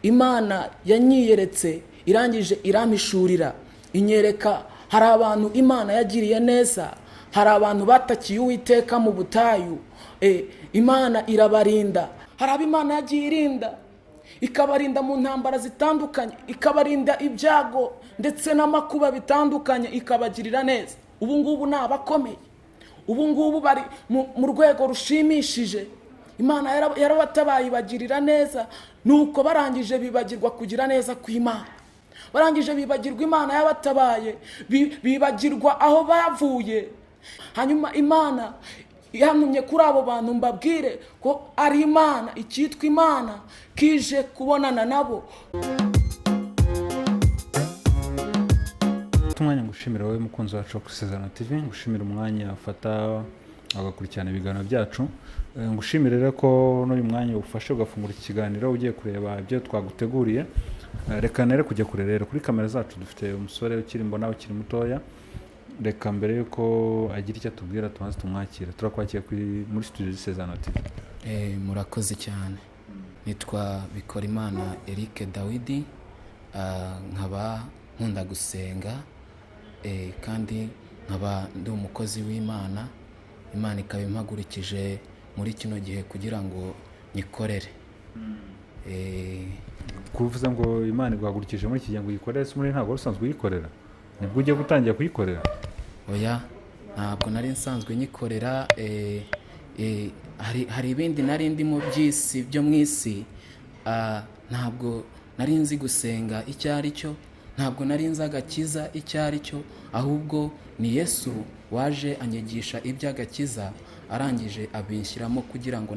Imana yanyiyeretse irangije irampishurira inyereka hari abantu Imana yagiriye neza, hari abantu batakiye Uwiteka mu butayu, Imana irabarinda. Hari abo Imana yagiye irinda ikabarinda mu ntambara zitandukanye, ikabarinda ibyago ndetse n'amakuba bitandukanye, ikabagirira neza. Ubu ngubu ni abakomeye, ubu ngubu bari mu rwego rushimishije. Imana yarabatabaye ibagirira neza, nuko barangije bibagirwa kugira neza kw'Imana. Barangije bibagirwa Imana yabatabaye, bibagirwa aho bavuye. Hanyuma Imana yantumye kuri abo bantu mbabwire ko ari Imana, icyitwa Imana kije kubonana nabo. Umwanya ngushimira wowe mukunzi wacu ku Isezerano TV, ngushimira umwanya ufata agakurikirana ibiganiro byacu. Ngushimire rero ko n'uyu mwanya ufashe ugafungura ikiganiro ugiye kureba ibyo twaguteguriye. Reka nere kujya kure rero, kuri kamera zacu dufite umusore ukiri mbona ukiri mutoya. Reka mbere yuko agira icyo atubwira tumaze tumwakira. Turakwakira muri studio z'Isezerano TV. Murakoze cyane. Nitwa Bikorimana Eric Dawidi, nkaba nkunda gusenga, kandi nkaba ndi umukozi w'Imana. Imana ikaba impagurikije muri kino gihe kugira ngo nyikorere. Kuvuze ngo Imana igwagurikije muri iki gihe ngo uyikorere, se muri ntabwo usanzwe uyikorera? Nibwo ugiye gutangira kuyikorera? Oya, ntabwo nari nsanzwe nyikorera. Hari ibindi nari ndimo by'isi byo mu isi. Ntabwo nari nzi gusenga icyo ari cyo, ntabwo nari nzi agakiza icyo ari cyo, ahubwo ni Yesu waje anyigisha iby'agakiza, arangije abinshyiramo kugira ngo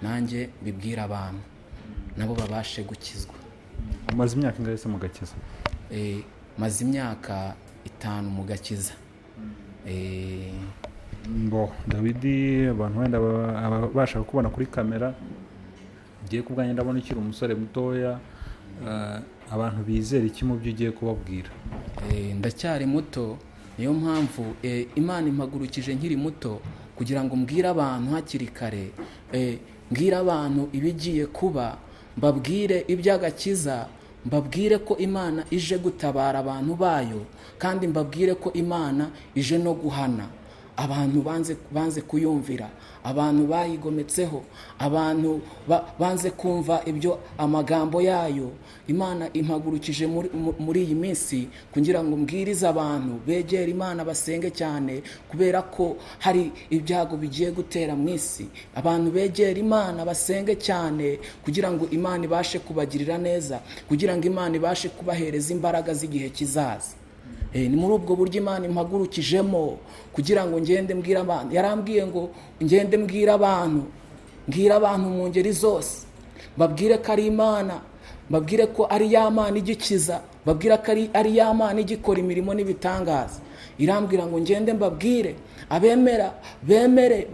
nanjye bibwire abantu nabo babashe gukizwa. Umaze imyaka ingahe se mu gakiza? Maze imyaka 5 mu gakiza. Dawidi, abantu wenda bashaka kubona kuri kamera, ngiye kubwanya ndabona ukiri umusore mutoya. Abantu bizera iki mu byo ugiye kubabwira? Ndacyari muto, niyo mpamvu Imana impagurukije nkiri muto kugira ngo mbwire abantu hakiri kare, mbwire abantu ibigiye kuba, mbabwire iby'agakiza, mbabwire ko Imana ije gutabara abantu bayo, kandi mbabwire ko Imana ije no guhana abantu banze kuyumvira, abantu bayigometseho, abantu banze kumva ibyo amagambo yayo. Imana impagurukije muri iyi minsi kugira ngo mbwirize abantu begere Imana basenge cyane, kubera ko hari ibyago bigiye gutera mu isi. Abantu begere Imana basenge cyane kugira ngo Imana ibashe kubagirira neza, kugira ngo Imana ibashe kubahereza imbaraga z'igihe kizaza. Ni muri ubwo buryo Imana impagurukijemo kugira ngo ngende mbwira abantu. Yarambwiye ngo ngende mbwira abantu mu ngeri zose, babwire ko ari Imana, babwire ko ari ya Mana igikiza, babwire ko ari ya Mana igikora imirimo n'ibitangaza. Irambwira ngo ngende mbabwire, abemera bemere,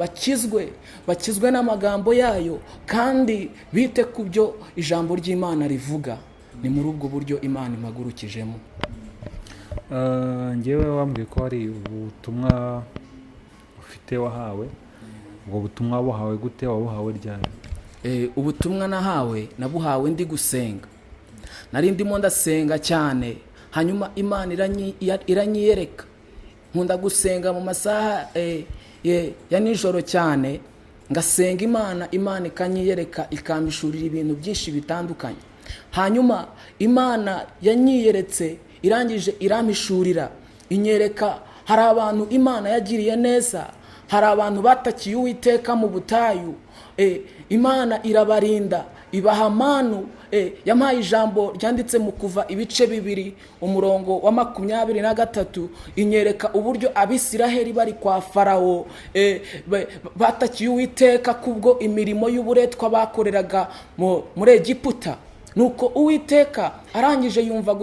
bakizwe n'amagambo yayo, kandi bite ku byo ijambo ry'Imana rivuga. Ni muri ubwo buryo Imana impagurukijemo. Ngewe wambwiye ko hari ubutumwa ufite wahawe. Ubwo butumwa wabuhawe gute? Wabuhawe ryari? Ubutumwa nabuhawe ndi gusenga. Nari ndimo ndasenga cyane, hanyuma Imana iranyiyereka. Nkunda gusenga mu masaha ya nijoro cyane, ngasenga Imana ikanyiyereka, ikampishurira ibintu byinshi bitandukanye. Hanyuma Imana yanyiyeretse irangije irampishurira inyereka hari abantu Imana yagiriye neza, hari abantu batakiye Uwiteka mu butayu, Imana irabarinda, ibaha manu. Yampaye ijambo ryanditse mu Kuva ibice 2 umurongo wa 23, inyereka uburyo Abisiraheli bari kwa Farawo batakiye Uwiteka kubwo imirimo y'uburetwa bakoreraga muri Egiputa. Nuko Uwiteka arangije yumva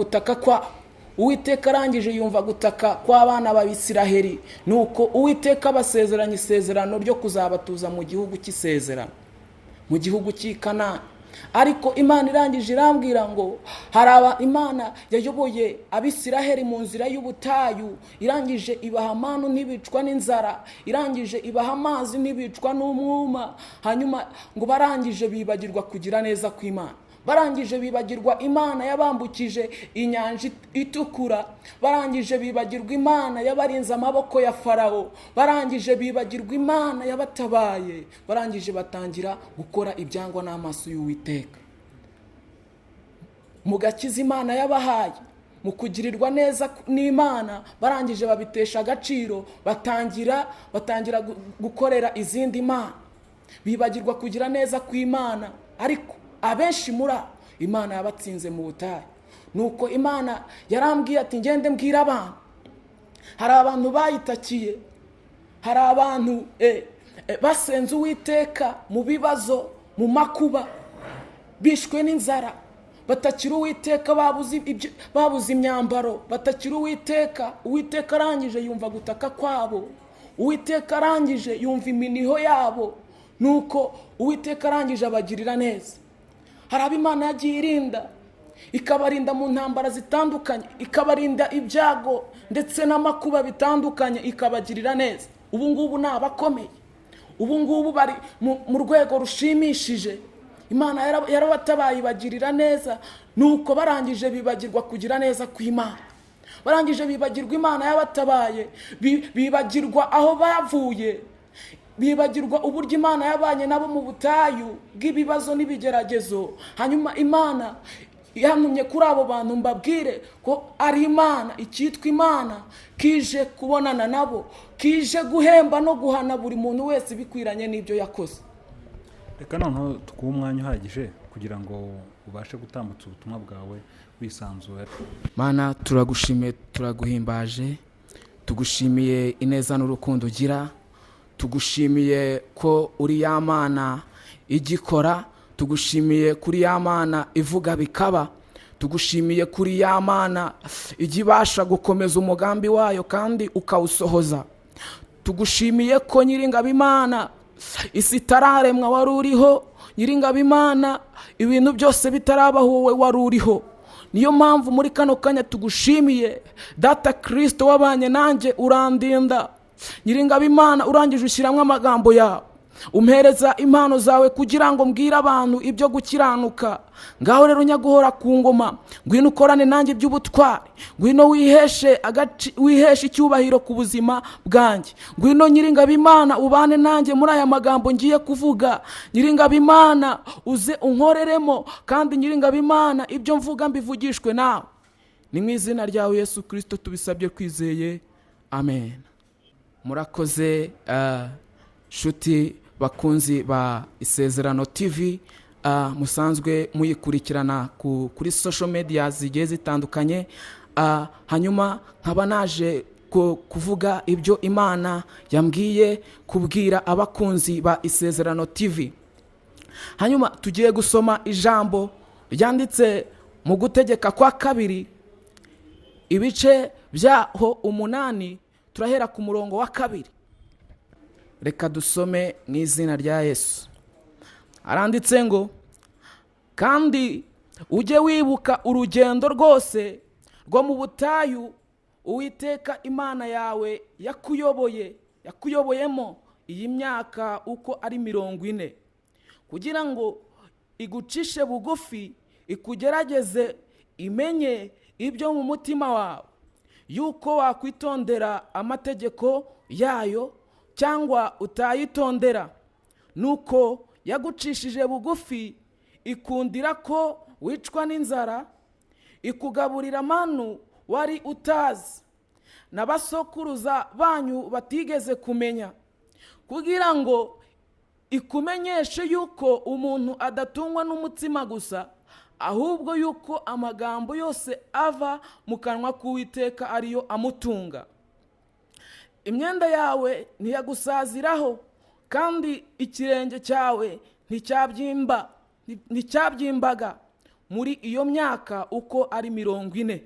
gutaka kw'abana b'Abisiraheli. Nuko Uwiteka basezeranya isezerano ryo kuzabatuza mu gihugu cy'isezerano, mu gihugu cy'i Kanani. Ariko Imana irangije irambwira ngo hari Imana yayoboye Abisiraheli mu nzira y'ubutayu, irangije ibaha manu ntibicwa n'inzara, irangije ibaha amazi ntibicwa n'umwuma. Hanyuma ngo barangije bibagirwa kugira neza kw'Imana. barangije bibagirwa imana yabambukije inyanja itukura, barangije bibagirwa imana yabarinze amaboko ya Farawo, barangije bibagirwa imana yabatabaye, barangije batangira gukora ibyangwa n'amaso y'Uwiteka. Mu gakiza imana yabahaye, mu kugirirwa neza n'Imana, barangije babitesha agaciro, batangira gukorera izindi mana, bibagirwa kugira neza kw'Imana. Ariko abenshi muri abo Imana yabatsinze mu butayu. Nuko Imana yarambwiye ati ngende mbwira abantu. Hari abantu bayitakiye, hari abantu basenze Uwiteka mu bibazo, mu makuba, bishwe n'inzara, batakira Uwiteka, babuze imyambaro, batakira Uwiteka. Uwiteka arangije yumva gutaka kwabo, Uwiteka arangije yumva iminiho yabo, nuko Uwiteka arangije abagirira neza. Hari abo Imana yagiye irinda, ikabarinda mu ntambara zitandukanye, ikabarinda ibyago ndetse n'amakuba bitandukanye, ikabagirira neza. Ubu ngubu ni abakomeye, ubu ngubu bari mu rwego rushimishije. Imana yarabatabaye ibagirira neza, nuko barangije bibagirwa kugira neza kw'Imana, barangije bibagirwa Imana yabatabaye, bibagirwa aho bavuye, bibagirwa uburyo Imana yabanye nabo mu butayu bw'ibibazo n'ibigeragezo. Hanyuma Imana yantumye kuri abo bantu mbabwire ko ari Imana, icyitwa Imana kije kubonana nabo, kije guhemba no guhana buri muntu wese bikwiranye n'ibyo yakoze. Reka noneho tuguhe umwanya uhagije kugira ngo ubashe gutambutsa ubutumwa bwawe wisanzuye. Mana, turagushimiye, turaguhimbaje, tugushimiye ineza n'urukundo ugira, tugushimiye ko uri ya Mana igikora, tugushimiye kuri ya Mana ivuga bikaba, tugushimiye kuri ya Mana igibasha gukomeza umugambi wayo kandi ukawusohoza. Tugushimiye ko Nyiringabo Imana isi itararemwa wari uriho, Nyiringabo Imana ibintu byose bitarabaho wowe wari uriho. Niyo mpamvu muri kano kanya tugushimiye Data Kristo wabanye nanjye urandinda. Nyiringabo Imana urangije ushyiramo amagambo yawe, umpereza impano zawe kugira ngo mbwire abantu ibyo gukiranuka. Ngaho rero nyaguhora ku ngoma, ngwino ukorane nanjye iby'ubutwari, ngwino wiheshe icyubahiro ku buzima bwanjye. Ngwino Nyiringabo Imana ubane nanjye muri aya magambo ngiye kuvuga. Nyiringabo Imana uze unkoreremo, kandi Nyiringabo Imana ibyo mvuga mbivugishwe nawe. Ni mu izina ryawe Yesu Kristo tubisabye kwizeye, amen. Murakoze shuti bakunzi ba Isezerano TV, musanzwe muyikurikirana kuri social media zigiye zitandukanye. Hanyuma nkaba naje kuvuga ibyo Imana yambwiye kubwira abakunzi ba Isezerano TV. Hanyuma tugiye gusoma ijambo ryanditse mu Gutegeka kwa 2 ibice byaho 8, turahera ku murongo wa 2. Reka dusome mu izina rya Yesu. Aranditse ngo, kandi ujye wibuka urugendo rwose rwo mu butayu Uwiteka Imana yawe yakuyoboyemo iyi myaka uko ari 40, kugira ngo igucishe bugufi, ikugerageze, imenye ibyo mu mutima wawe, yuko wakwitondera amategeko yayo cyangwa utayitondera. Nuko yagucishije bugufi, ikundira ko wicwa n'inzara, ikugaburira manu wari utazi, n'abasokuruza banyu batigeze kumenya, kugira ngo ikumenyeshe yuko umuntu adatungwa n'umutsima gusa, ahubwo yuko amagambo yose ava mu kanwa k'Uwiteka ariyo amutunga. Imyenda yawe ntiyagusaziraho, kandi ikirenge cyawe nticyabyimbaga muri iyo myaka uko ari 40.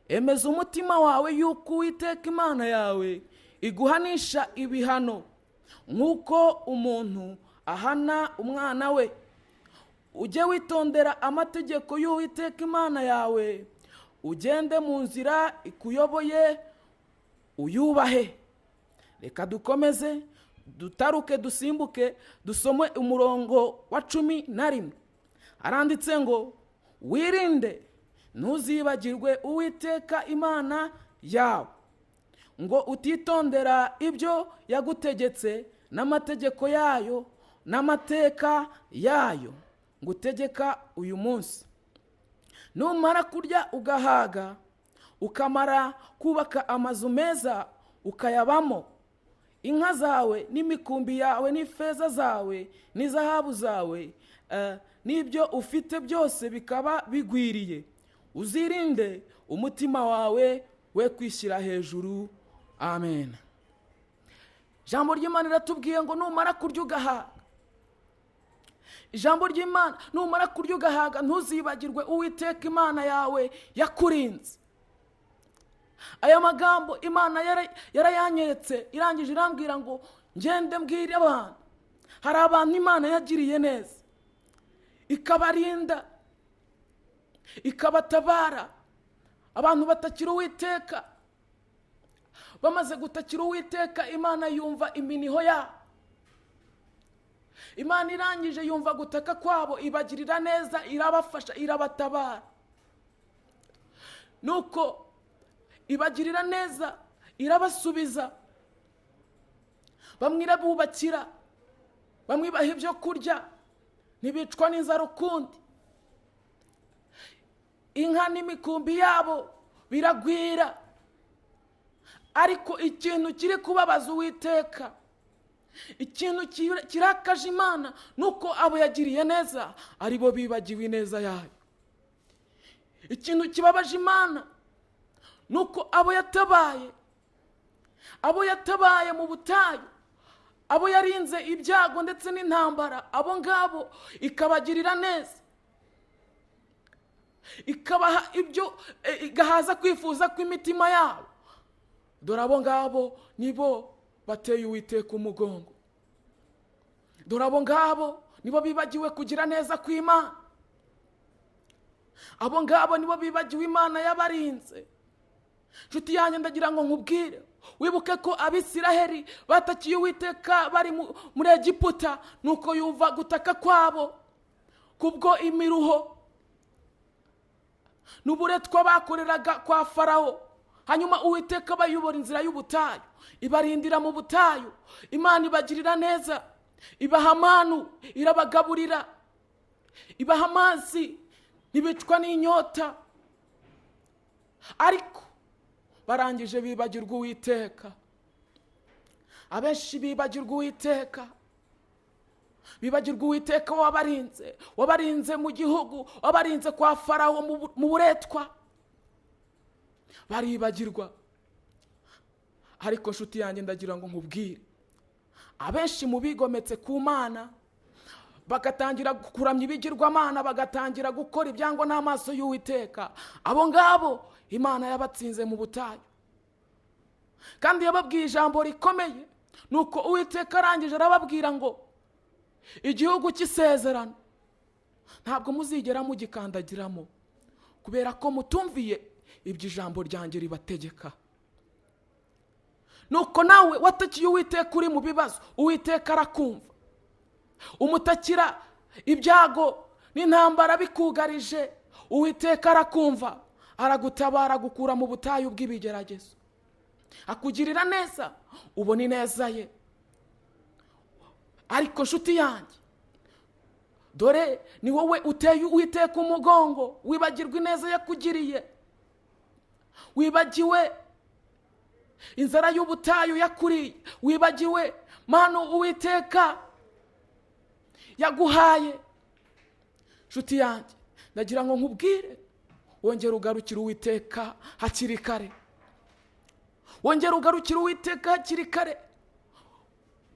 Emeza umutima wawe yuko Uwiteka Imana yawe iguhanisha ibihano nk'uko umuntu ahana umwana we. Ujye witondera amategeko y'Uwiteka Imana yawe, ugende mu nzira ikuyoboye, uyubahe. Reka dukomeze dutaruke dusimbuke dusome umurongo wa 11. aranditse ngo wirinde ntuzibagirwe Uwiteka Imana yawe, ngo utitondera ibyo yagutegetse n'amategeko yayo n'amateka yayo ngutegeka uyu munsi. Numara kurya ugahaga, ukamara kubaka amazu meza ukayabamo, inka zawe n'imikumbi yawe n'ifeza zawe n'izahabu zawe n'ibyo ufite byose bikaba bigwiriye, uzirinde umutima wawe we kwishyira hejuru. Amen. Ijambo ry'Imana riratubwiye ngo numara kurya ugahaga, ijambo ry'Imana, numara kurya ugahaga ntuzibagirwe Uwiteka Imana yawe yakurinze. Aya magambo Imana yarayanyeretse, irangije irambwira ngo ngende mbwire abantu, hari abantu Imana yagiriye neza ikabarinda ikabatabara. Abantu batakira Uwiteka, bamaze gutakira Uwiteka, Imana yumva iminiho yabo. Imana irangije yumva gutaka kwabo, ibagirira neza, irabafasha, irabatabara. Nuko ibagirira neza, irabasubiza. Bamwe irabubakira, bamwe ibaha ibyo kurya, ntibicwa n'inzara ukundi. Inka n'imikumbi yabo biragwira. Ariko ikintu kiri kubabaza Uwiteka, ikintu kirakaje Imana, nuko abo yagiriye neza aribo bibagiwe ineza yayo. Ikintu kibabaje Imana nuko abo yatabaye mu butayu, abo yarinze ibyago ndetse n'intambara, abo ngabo ikabagirira neza, ikabaha ibyo, igahaza kwifuza kw'imitima yabo. Dore abo ngabo nibo bateye Uwiteka umugongo. Dore abo ngabo nibo bibagiwe kugira neza kw'Imana. Abo ngabo nibo bibagiwe Imana yabarinze. Nshuti yanjye, ndagira ngo nkubwire, wibuke ko Abisiraheli batakiye Uwiteka bari muri Egiputa, nuko yumva gutaka kwabo kubwo imiruho n'uburetwa bakoreraga kwa Farawo. Hanyuma Uwiteka bayobora inzira y'ubutayu, ibarindira mu butayu. Imana ibagirira neza, ibaha amanu, irabagaburira, ibaha amazi, ntibicwa n'inyota. Ariko barangije bibagirwa Uwiteka. Abenshi bibagirwa Uwiteka, bibagirwa Uwiteka wabarinze mu gihugu, wabarinze kwa Farawo mu buretwa, baribagirwa. Ariko nshuti yanjye, ndagira ngo nkubwire, abenshi mu bigometse ku Mana bagatangira kuramya ibigirwamana, bagatangira gukora ibyangwa n'amaso y'Uwiteka, abo ngabo Imana yabatsinze mu butayu. Kandi yababwiye ijambo rikomeye, nuko Uwiteka arangije arababwira ngo igihugu cy'isezerano ntabwo muzigera mugikandagiramo, kubera ko mutumviye ibyo ijambo ryanjye ribategeka. Nuko nawe watakiye Uwiteka uri mu bibazo, Uwiteka arakumva. Umutakira ibyago n'intambara bikugarije, Uwiteka arakumva, aragutabara, gukura mu butayu bw'ibigeragezo, akugirira neza, ubona ineza ye. Ariko nshuti yanjye, dore ni wowe uteye Uwiteka umugongo, wibagirwa ineza yakugiriye, wibagiwe inzara y'ubutayu yakuriye, wibagiwe manu Uwiteka yaguhaye. Nshuti yanjye, ndagira ngo nkubwire, wongera ugarukira Uwiteka hakiri kare, wongera ugarukira Uwiteka hakiri kare,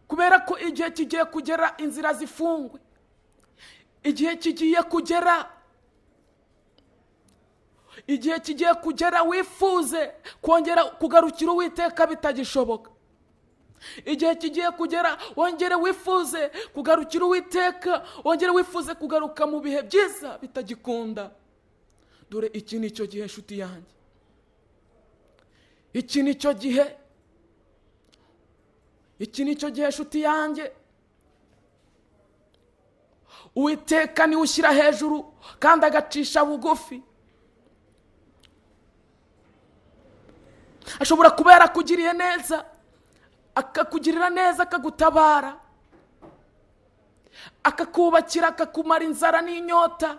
kubera ko igihe kigiye kugera inzira zifungwe, igihe kigiye kugera, igihe kigiye kugera wifuze kongera kugarukira Uwiteka bitagishoboka. Igihe kigiye kugera wongere wifuze kugarukira Uwiteka, wongere wifuze kugaruka mu bihe byiza bitagikunda. Dore iki ni cyo gihe nshuti yanjye, iki ni cyo gihe, iki ni cyo gihe nshuti yanjye. Uwiteka niwe ushyira hejuru kandi agacisha bugufi. Ashobora kuba yarakugiriye neza, akakugirira neza, akagutabara, akakubakira, akakumara inzara n'inyota,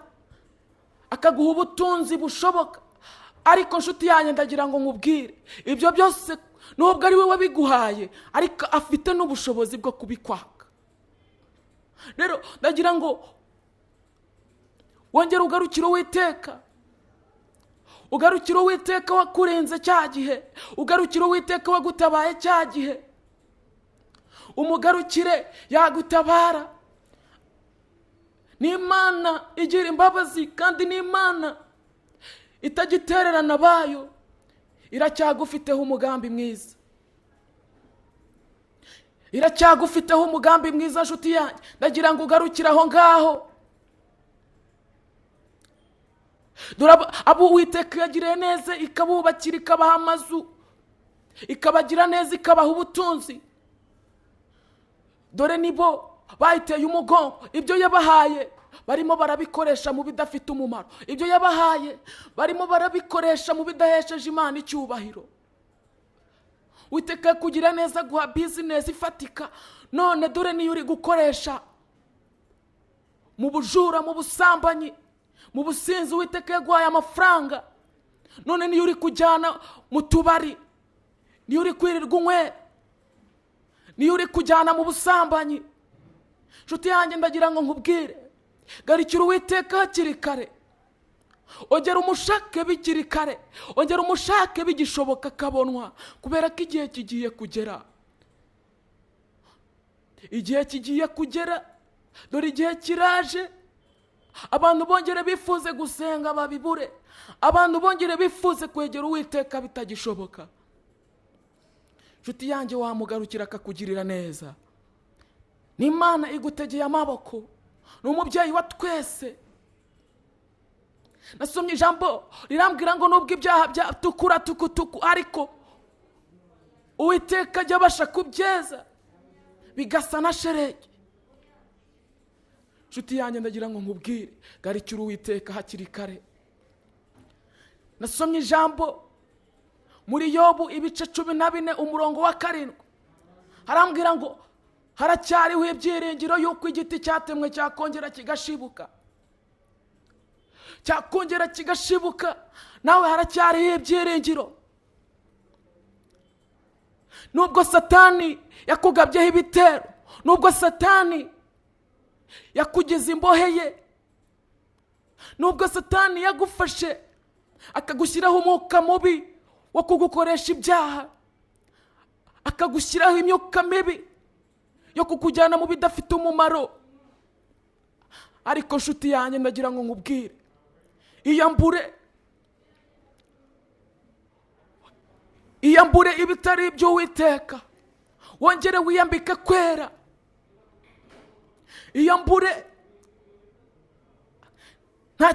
akaguha ubutunzi bushoboka. Ariko nshuti yanjye ndagira ngo nkubwire, ibyo byose nubwo ari we wabiguhaye, ariko afite n'ubushobozi bwo kubikwaka. Rero ndagira ngo wongere ugarukire Uwiteka, ugarukire Uwiteka wakurenze cya gihe, ugarukire Uwiteka wagutabaye cya gihe, umugarukire yagutabara. Ni Imana igira imbabazi kandi ni Imana itagitererana bayo, iracyagufiteho umugambi mwiza, iracyagufiteho umugambi mwiza nshuti yanjye. Ndagira ngo ugarukire aho ngaho. Abo Uwiteka yagiriye neza, ikabubakira, ikabaha amazu, ikabagira neza, ikabaha ubutunzi, dore nibo bayiteye umugongo. Ibyo yabahaye barimo barabikoresha mu bidafite umumaro, ibyo yabahaye barimo barabikoresha mu bidahesheje Imana icyubahiro. Uwiteka kugira neza, guha business ifatika, none dore niyo uri gukoresha mu bujura, mu busambanyi, mu businzi. Uwiteka yaguhaye amafaranga, none niyo uri kujyana mu tubari, niyo uri kwirirwa unywera, niyo uri kujyana mu busambanyi. Nshuti yanjye ndagira ngo nkubwire, garukira Uwiteka hakiri kare, ongera umushake bikiri kare, ongera umushake bigishoboka akabonwa, kubera ko igihe kigiye kugera. Igihe kigiye kugera, dore igihe kiraje. Abantu bongere bifuze gusenga babibure, abantu bongere bifuze kwegera Uwiteka bitagishoboka. Nshuti yanjye wamugarukira akakugirira neza. Ni Imana igutegeye amaboko, ni umubyeyi wa twese. Nasomye ijambo rirambwira ngo nubwo ibyaha byatukura tukutuku, ariko Uwiteka ajya abasha kubyeza bigasa na sheregi. Nshuti yanjye ndagira ngo nkubwire, garukira Uwiteka hakiri kare. Nasomye ijambo muri Yobu ibice 14 umurongo wa 7, harambwira ngo haracyariho ibyiringiro yuko igiti cyatemwe cyakongera kigashibuka, cyakongera kigashibuka. Nawe haracyariho ibyiringiro. Nubwo Satani yakugabyeho ibitero, nubwo Satani yakugize imbohe ye, nubwo Satani yagufashe akagushyiraho umwuka mubi wo kugukoresha ibyaha, akagushyiraho imyuka mibi yo kukujyana mu bidafite umumaro, ariko nshuti yanjye ndagira ngo nkubwire, iyambure ibitari iby'Uwiteka, wongere wiyambike kwera. Iyambure, nta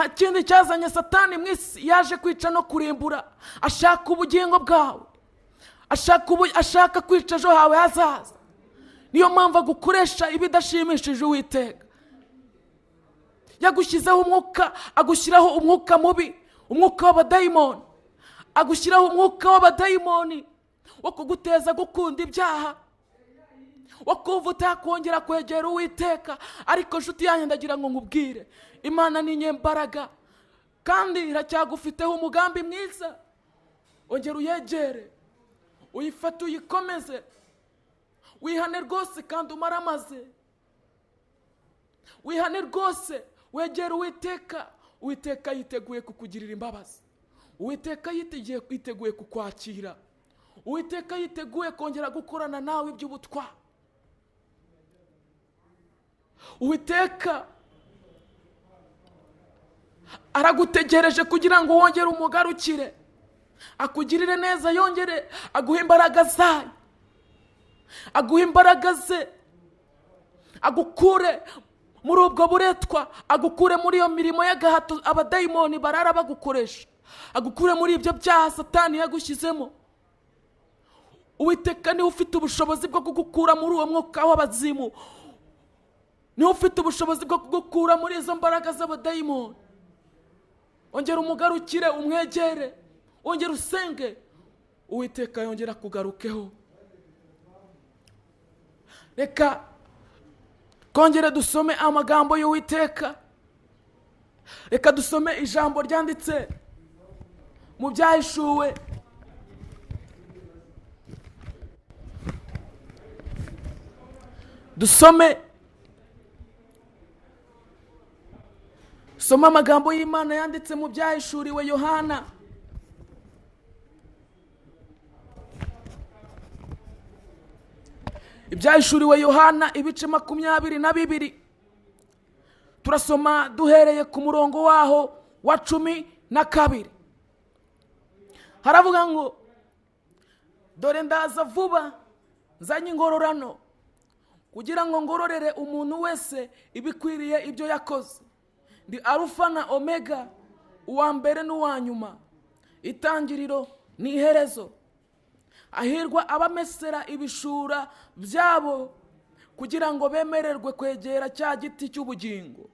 kindi cyazanye Satani mu isi, yaje kwica no kurimbura. Ashaka ubugingo bwawe, ashaka kwica ejo hawe hazaza. Niyo mpamvu agukoresha ibidashimishije Uwiteka. Yagushyizeho umwuka, agushyiraho umwuka mubi, umwuka w'abadayimoni, agushyiraho umwuka w'abadayimoni wo kuguteza gukunda ibyaha, wo kumva utakongera kwegera Uwiteka. Ariko nshuti yanjye ndagira ngo nkubwire, Imana ni nyembaraga kandi iracyagufiteho umugambi mwiza. Ongera uyegere, uyifate, uyikomeze, wihane rwose kandi umaramaze. Wihane rwose, wegere Uwiteka. Uwiteka yiteguye kukugirira imbabazi, Uwiteka yiteguye kukwakira, Uwiteka yiteguye kongera gukorana nawe iby'ubutwari. Uwiteka aragutegereje kugira ngo wongere umugarukire, akugirire neza, yongere aguhe imbaraga zayo, aguhe imbaraga ze, agukure muri ubwo buretwa, agukure muri iyo mirimo y'agahato abadayimoni barara bagukoresha, agukure muri ibyo byaha Satani yagushyizemo. Uwiteka niwe ufite ubushobozi bwo kugukura muri uwo mwuka w'abazimu, niwe ufite ubushobozi bwo kugukura muri izo mbaraga z'abadayimoni. Ongera umugarukire, umwegere, ongera usenge, Uwiteka yongera kugarukeho. Reka kongera dusome amagambo y'Uwiteka. Reka dusome ijambo ryanditse mu Byahishuwe. Dusome amagambo y'Imana yanditse mu Byahishuriwe Yohana. Ibyahishuriwe Yohana ibice 22. Turasoma duhereye ku murongo waho wa 12. Haravuga ngo, dore ndaza vuba, nzanye ingororano, kugira ngo ngororere umuntu wese ibikwiriye ibyo yakoze. Ndi Alufa na Omega, uwa mbere n'uwa nyuma, itangiriro n'iherezo. Ahirwa abamesera ibishura byabo, kugira ngo bemererwe kwegera cya giti cy'ubugingo,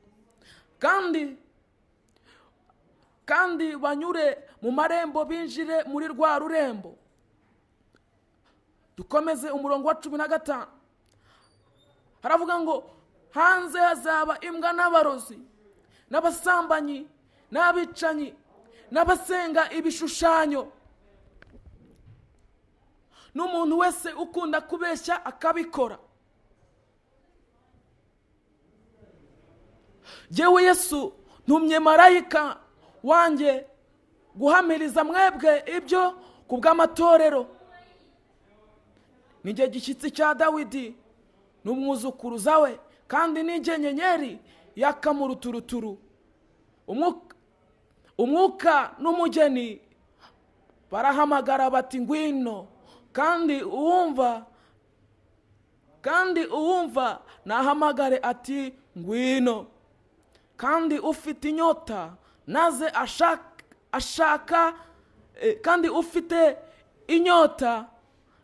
kandi banyure mu marembo, binjire muri rwa rurembo. Dukomeze umurongo wa 15. Haravuga ngo, hanze hazaba imbwa n'abarozi, n'abasambanyi, n'abicanyi, n'abasenga ibishushanyo, n'umuntu wese ukunda kubeshya akabikora. Jyewe Yesu ntumye marayika wanjye guhamiriza mwebwe ibyo kubw'amatorero. Nijye gishyitsi cya Dawidi n'umwuzukuruza we, kandi nijye nyenyeri yaka mu ruturuturu. Umwuka n'umugeni barahamagara bati, ngwino. Kandi uwumva nahamagare ati, ngwino. Kandi ufite inyota naze ashaka, kandi ufite inyota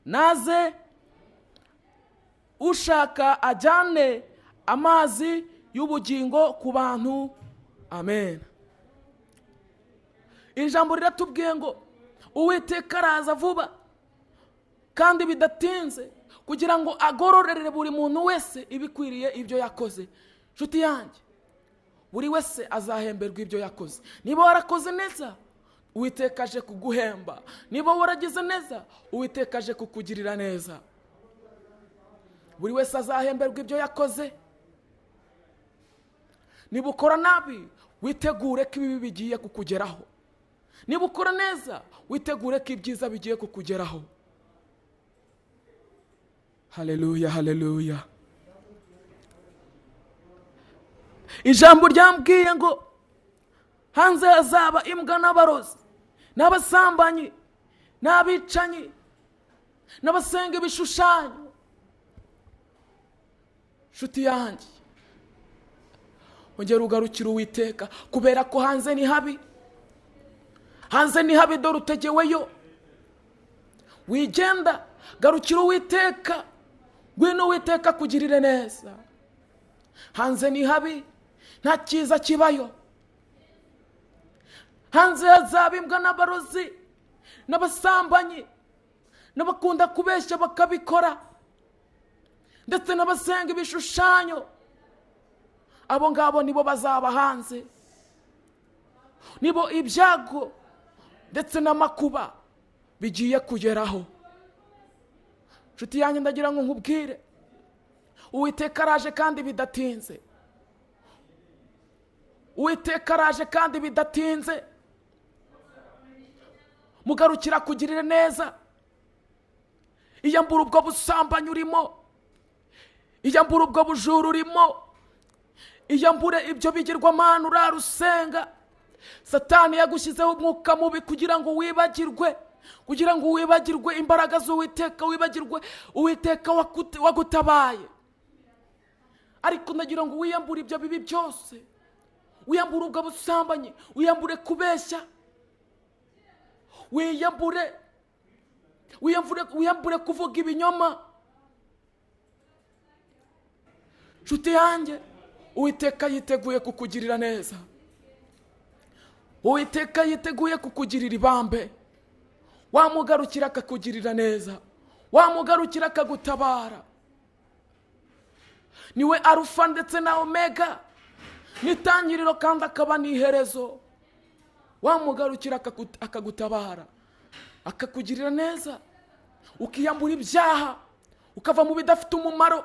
naze ushaka ajyane amazi y'ubugingo ku bantu. Amen. Ijambo riratubwiye ngo, Uwiteka araza vuba kandi bidatinze, kugira ngo agororere buri muntu wese ibikwiriye ibyo yakoze. Nshuti yanjye, buri wese azahemberwa ibyo yakoze. Niba warakoze neza, Uwiteka aje kuguhemba. Niba waragize neza, Uwiteka aje kukugirira neza. Buri wese azahemberwa ibyo yakoze. Niba ukora nabi, witegure ko ibibi bigiye kukugeraho. Niba ukora neza, witegure ko ibyiza bigiye kukugeraho. Haleluya, haleluya. Ijambo ryambwiye ngo, hanze hazaba imbwa n'abarozi, n'abasambanyi, n'abicanyi, n'abasenga ibishushanyo. Nshuti yanjye, ongera ugarukira Uwiteka, kubera ko hanze ni habi. Hanze ni habi, dore utegeweyo. Wigenda, garukira Uwiteka, ngwino Uwiteka kugirire neza. Hanze ni habi, nta cyiza kibayo. Hanze hazaba imbwa n'abarozi, n'abasambanyi, n'abakunda kubeshya bakabikora, ndetse n'abasenga ibishushanyo. Abo ngabo nibo bazaba hanze. Nibo ibyago ndetse n'amakuba bigiye kugeraho. Nshuti yanjye, ndagira ngo nkubwire, Uwiteka araje kandi bidatinze. Uwiteka araje kandi bidatinze. Mugarukira kugirira neza. Iyambura ubwo busambanyi urimo, iyambura ubwo bujuru urimo, iyambure ibyo bigirwamana urarusenga. Satani yagushyizeho umwuka mubi kugira ngo wibagirwe, kugira ngo wibagirwe imbaraga z'Uwiteka, wibagirwe Uwiteka wagutabaye. Ariko ndagira ngo wiyambure ibyo bibi byose, wiyambure ubwo busambanyi, wiyambure kubeshya, wiyambure kuvuga ibinyoma. nshuti yanjye, Uwiteka yiteguye kukugirira neza. Uwiteka yiteguye kukugirira ibambe. Wamugarukira akakugirira neza, wamugarukira akagutabara. Niwe Arufa ndetse na Omega, n'itangiriro kandi akaba n'iherezo. Wamugarukira akagutabara, akakugirira neza, ukiyambura ibyaha, ukava mu bidafite umumaro,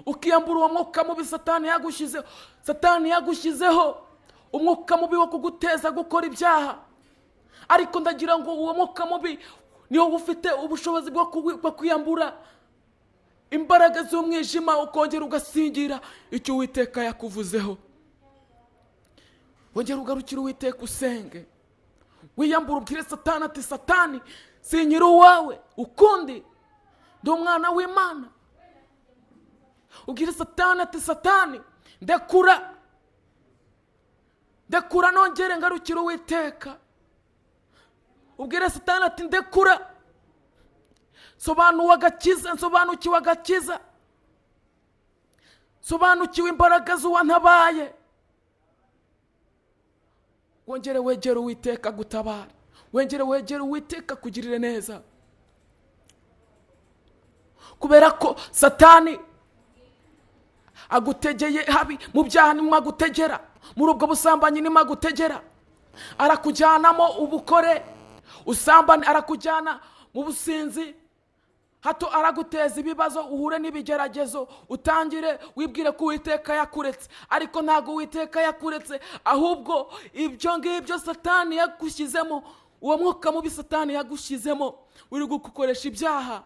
ukiyambura uwo mwuka mubi Satani yagushyizeho, umwuka mubi wo kuguteza gukora ibyaha. Ariko ndagira ngo uwo mwuka mubi niwo ufite ubushobozi bwo kwiyambura imbaraga z'umwijima, ukongera ugasingira icyo Uwiteka yakuvuzeho. Wongera ugarukira Uwiteka usenge, wiyambura ubwire Satani ati Satani sinyiri uwawe ukundi, ndi umwana w'Imana. Ubwire Satani ati Satani ndekura nongere ngarukira Uwiteka. Ubwire Satani ati ndekura, nsobanukiwe agakiza, sobanukiwe imbaraga z'uwantabaye. Wongere wegere Uwiteka gutabara, wongere wegere Uwiteka kugirire neza. Kubera ko Satani agutegeye habi, mu byaha nimwe agutegera, muri ubwo busambanyi nimwe agutegera, arakujyanamo ubukore, usambane, arakujyana mu businzi, hato araguteza ibibazo, uhure n'ibigeragezo, utangire wibwire ko Uwiteka yakuretse. Ariko ntago Uwiteka yakuretse, ahubwo ibyo ngibyo Satani yagushyizemo, uwo mwuka mubi Satani yagushyizemo uri gukoresha ibyaha,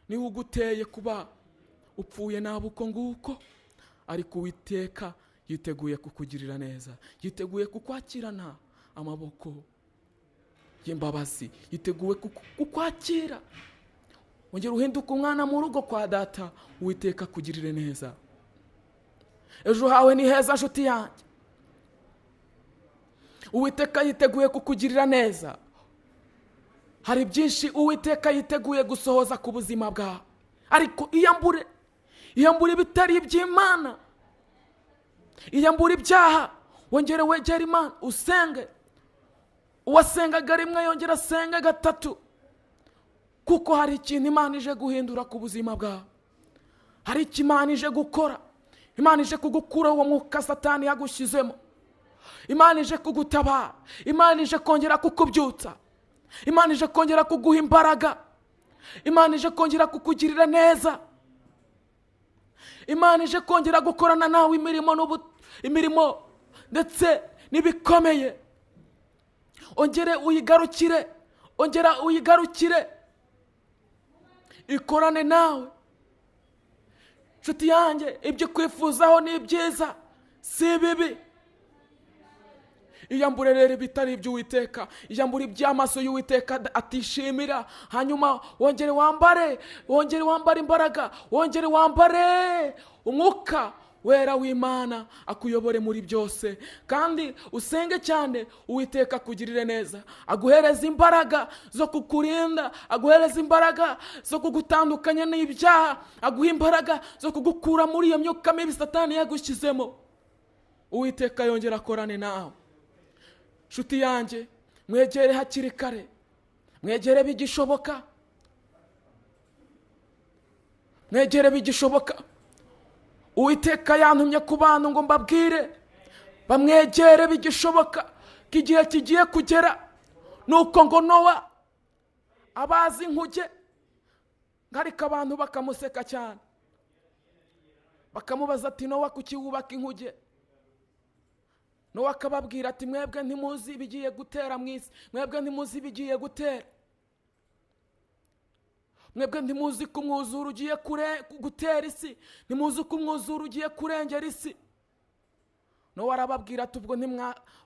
niwe uguteye kuba upfuye nabi uko nguko. Ariko Uwiteka yiteguye kukugirira neza, yiteguye kukwakirana amaboko y'imbabazi, yiteguye kukwakira. Wongera uhinduka umwana mu rugo kwa data, Uwiteka kugirire neza. Ejo hawe ni heza nshuti yanjye, Uwiteka yiteguye kukugirira neza. Hari byinshi Uwiteka yiteguye gusohoza ku buzima bwawe, ariko iyambure ibitari iby'Imana, iyambure ibyaha, wongere wegere Imana usenge. Uwasengaga rimwe yongera asenge gatatu, kuko hari ikintu Imana ije guhindura ku buzima bwawe. Hari icyo Imana ije gukora. Imana ije kugukura uwo mwuka Satani yagushyizemo, Imana ije kugutabara, Imana ije kongera kukubyutsa, Imana ije kongera kuguha imbaraga, Imana ije kongera kukugirira neza, Imana ije kongera gukorana nawe imirimo ndetse n'ibikomeye. Ongera uyigarukire, ikorane nawe. Nshuti yanjye, ibyo kwifuzaho ni byiza, si bibi. Iyambure rero bitari iby'Uwiteka, iyambure iby'amaso y'Uwiteka atishimira. Hanyuma wongere wambare imbaraga, wongere wambare umwuka wera w'Imana akuyobore muri byose. Kandi usenge cyane Uwiteka kugirire neza, aguhereza imbaraga zo kukurinda, aguhereza imbaraga zo kugutandukanya n'ibyaha, aguha imbaraga zo kugukura muri iyo myuka mibi Satani yagushyizemo. Uwiteka yongera akorane nawe. Nshuti yanjye, mwegere hakiri kare, mwegere bigishoboka, mwegere bigishoboka. Uwiteka yantumye ku bantu ngo mbabwire bamwegere bigishoboka, ko igihe kigiye kugera. Nuko ngo Nowa abazi inkuge, ngarika abantu bakamuseka cyane, bakamubaza ati Nowa kuki wubaka inkuge? Nowa akababwira ati mwebwe ntimuzi ibigiye gutera mu isi, mwebwe ntimuzi ibigiye gutera, mwebwe ntimuzi ko umwuzure ugiye gutera isi, ntimuzi ko umwuzure ugiye kurengera isi. Nowa arababwira ati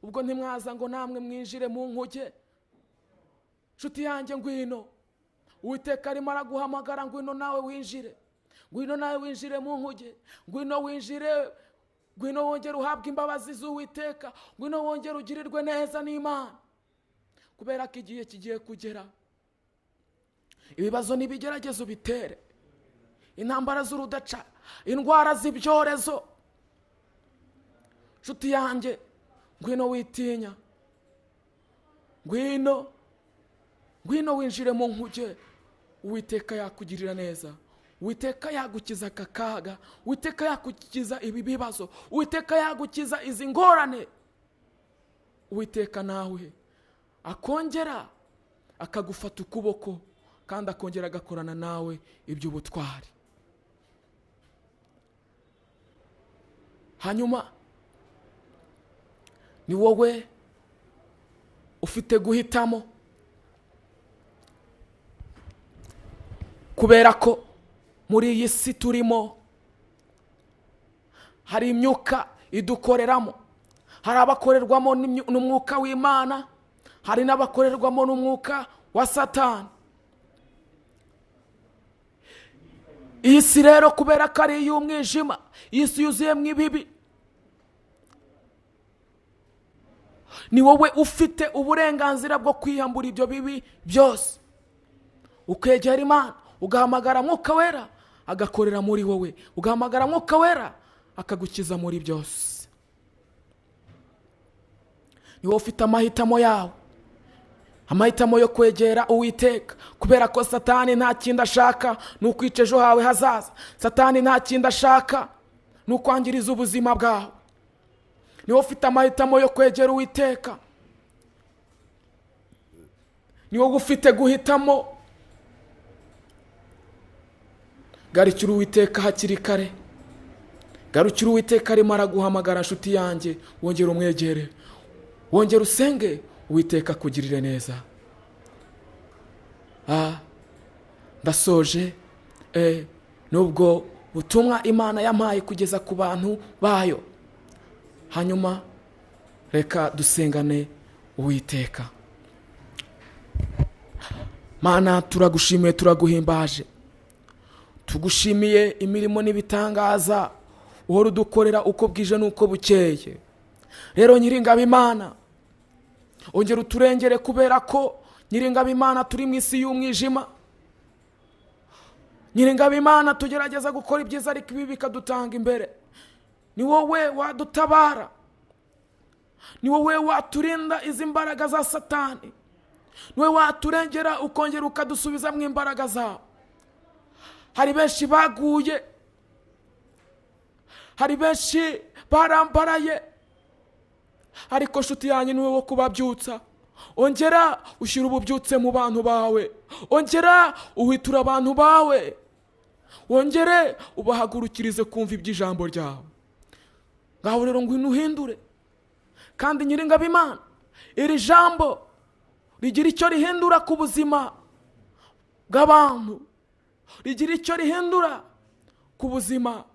ubwo ntimwaza ngo namwe mwinjire mu nkuge. Nshuti yanjye, ngwino, Uwiteka arimo araguhamagara, ngwino nawe winjire, ngwino nawe winjire mu nkuge, ngwino winjire, ngwino wongere uhabwe imbabazi z'Uwiteka, ngwino wongere ugirirwe neza n'Imana. Kubera ko igihe kigiye kugera, ibibazo n'ibigeragezo bitere, intambara z'urudaca, indwara z'ibyorezo. nshuti yanjye, ngwino witinya, ngwino winjire mu nkuge. Uwiteka yakugirira neza, Uwiteka yagukiza aka kaga, Uwiteka yagukiza ibi bibazo, Uwiteka yagukiza izi ngorane. Uwiteka nawe akongera akagufata ukuboko, kandi akongera agakorana nawe iby'ubutwari. hanyuma ni wowe ufite guhitamo, kubera ko muri iyi si turimo hari imyuka idukoreramo. Hari abakorerwamo n'umwuka w'Imana, hari n'abakorerwamo n'umwuka wa Satani. Iyi si rero kubera ko ari iy'umwijima, iyi si yuzuyemo ibibi, ni wowe ufite uburenganzira bwo kwiyambura ibyo bibi byose, ukegera Imana, ugahamagara Mwuka Wera agakorera muri wowe, ugahamagara Mwuka Wera akagukiza muri byose. Ni wowe ufite amahitamo yawe, amahitamo yo kwegera Uwiteka, kubera ko Satani nta kindi ashaka ni ukwica ejo hawe hazaza. Satani nta kindi ashaka ni ukwangiriza ubuzima bwawe. Ni wowe ufite amahitamo yo kwegera Uwiteka, ni wowe ufite guhitamo. Garukira Uwiteka hakiri kare, garukira Uwiteka arimo araguhamagara. nshuti yanjye, wongera umwegere, wongera usenge, Uwiteka kugirire neza. Ndasoje. Nubwo butumwa Imana yampaye kugeza ku bantu bayo, hanyuma reka dusengane Uwiteka. Mana, turagushimiye, turaguhimbaje, tugushimiye imirimo n'ibitangaza uhora udukorera uko bwije n'uko bukeye. Rero Nyiringabo Imana, ongera uturengere, kubera ko Nyiringabo Imana turi mu isi y'umwijima. Nyiringabo Imana, tugerageza gukora ibyiza ariko ibi bikadutanga imbere. Ni wowe wadutabara, ni wowe waturinda izi mbaraga za Satani, ni wowe waturengera ukongera ukadusubiza mu imbaraga zawe. Hari benshi baguye, hari benshi barambaraye, ariko nshuti yanjye ni wowe wo kubabyutsa. Ongera ushyira ububyutse mu bantu bawe, ongera uhitura abantu bawe, wongere ubahagurukirize kumva iby'ijambo ryawe. Ngaho rero ngwino uhindure, kandi Nyiringabo Imana, iri jambo rigira icyo rihindura ku buzima bw'abantu, rigira icyo rihindura ku buzima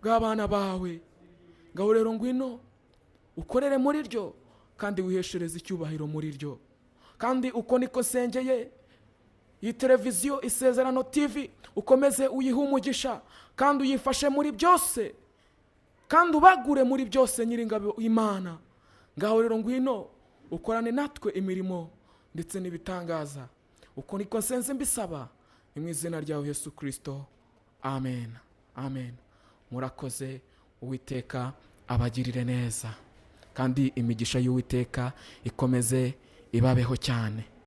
bw'abana bawe. Ngaho rero ngwino ukorere muri ryo, kandi wiheshereze icyubahiro muri ryo. Kandi uko niko sengeye iyi televiziyo Isezerano TV, ukomeze uyihe umugisha, kandi uyifashe muri byose, kandi ubagure muri byose Nyiringabo Imana. Ngaho rero ngwino ukorane natwe imirimo ndetse n'ibitangaza. Uko niko nsenze mbisaba mu izina rya Yesu Kristo, amen, amen. Murakoze. Uwiteka abagirire neza, kandi imigisha y'Uwiteka ikomeze ibabeho cyane.